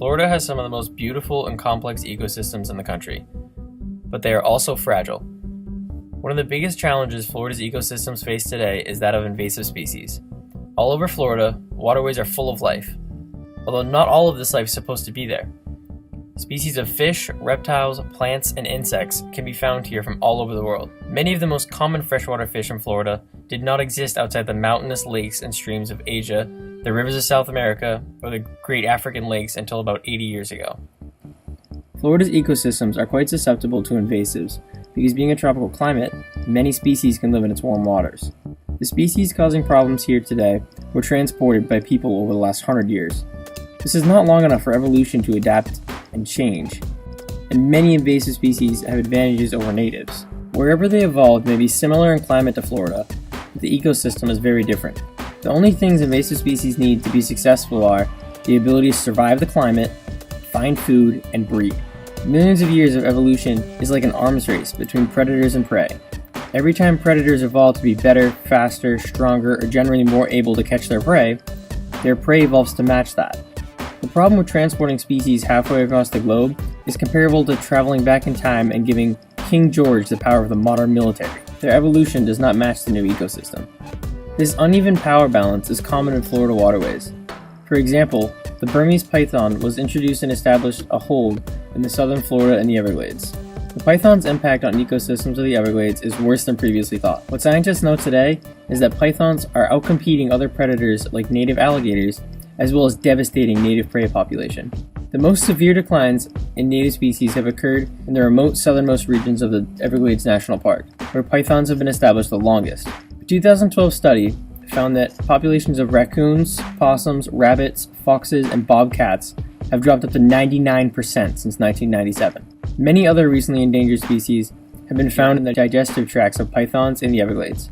Florida has some of the most beautiful and complex ecosystems in the country, but they are also fragile. One of the biggest challenges Florida's ecosystems face today is that of invasive species. All over Florida, waterways are full of life, although not all of this life is supposed to be there. Species of fish, reptiles, plants, and insects can be found here from all over the world. Many of the most common freshwater fish in Florida did not exist outside the mountainous lakes and streams of Asia, the rivers of South America, or the great African lakes until about 80 years ago. Florida's ecosystems are quite susceptible to invasives because, being a tropical climate, many species can live in its warm waters. The species causing problems here today were transported by people over the last 100 years. This is not long enough for evolution to adapt and change, and many invasive species have advantages over natives. Wherever they evolved may be similar in climate to Florida, but the ecosystem is very different. The only things invasive species need to be successful are the ability to survive the climate, find food, and breed. Millions of years of evolution is like an arms race between predators and prey. Every time predators evolve to be better, faster, stronger, or generally more able to catch their prey evolves to match that. The problem with transporting species halfway across the globe is comparable to traveling back in time and giving King George the power of the modern military. Their evolution does not match the new ecosystem. This uneven power balance is common in Florida waterways. For example, the Burmese python was introduced and established a hold in the southern Florida and the Everglades. The python's impact on ecosystems of the Everglades is worse than previously thought. What scientists know today is that pythons are outcompeting other predators like native alligators, as well as devastating native prey population. The most severe declines in native species have occurred in the remote southernmost regions of the Everglades National Park, where pythons have been established the longest. A 2012 study found that populations of raccoons, possums, rabbits, foxes, and bobcats have dropped up to 99% since 1997. Many other recently endangered species have been found in the digestive tracts of pythons in the Everglades,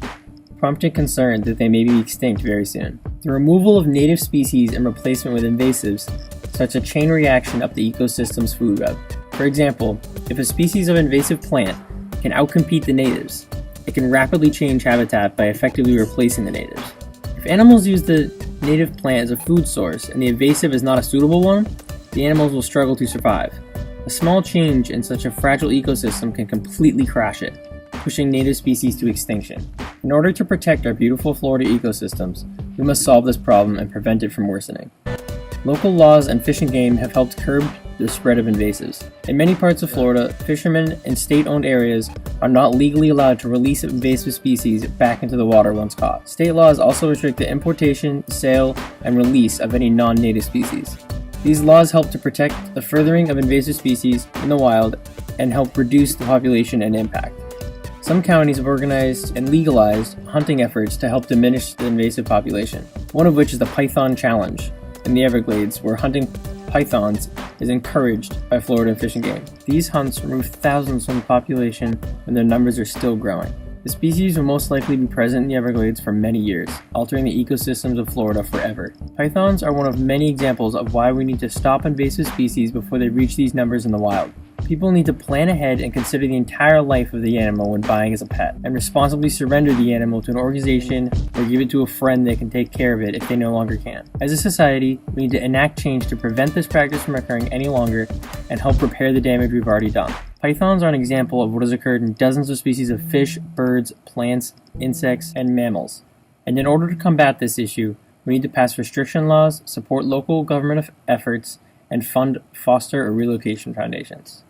prompting concern that they may be extinct very soon. The removal of native species and replacement with invasives starts a chain reaction up the ecosystem's food web. For example, if a species of invasive plant can outcompete the natives, it can rapidly change habitat by effectively replacing the natives. If animals use the native plant as a food source and the invasive is not a suitable one, the animals will struggle to survive. A small change in such a fragile ecosystem can completely crash it, pushing native species to extinction. In order to protect our beautiful Florida ecosystems, we must solve this problem and prevent it from worsening. Local laws and Fish and Game have helped curb the spread of invasives. In many parts of Florida, fishermen in state-owned areas are not legally allowed to release invasive species back into the water once caught. State laws also restrict the importation, sale, and release of any non-native species. These laws help to protect the furthering of invasive species in the wild and help reduce the population and impact. Some counties have organized and legalized hunting efforts to help diminish the invasive population, one of which is the Python Challenge in the Everglades, where hunting pythons is encouraged by Florida Fish and Game. These hunts remove thousands from the population when their numbers are still growing. The species will most likely be present in the Everglades for many years, altering the ecosystems of Florida forever. Pythons are one of many examples of why we need to stop invasive species before they reach these numbers in the wild. People need to plan ahead and consider the entire life of the animal when buying as a pet, and responsibly surrender the animal to an organization or give it to a friend that can take care of it if they no longer can. As a society, we need to enact change to prevent this practice from occurring any longer and help repair the damage we've already done. Pythons are an example of what has occurred in dozens of species of fish, birds, plants, insects, and mammals. And in order to combat this issue, we need to pass restriction laws, support local government efforts, and fund foster or relocation foundations.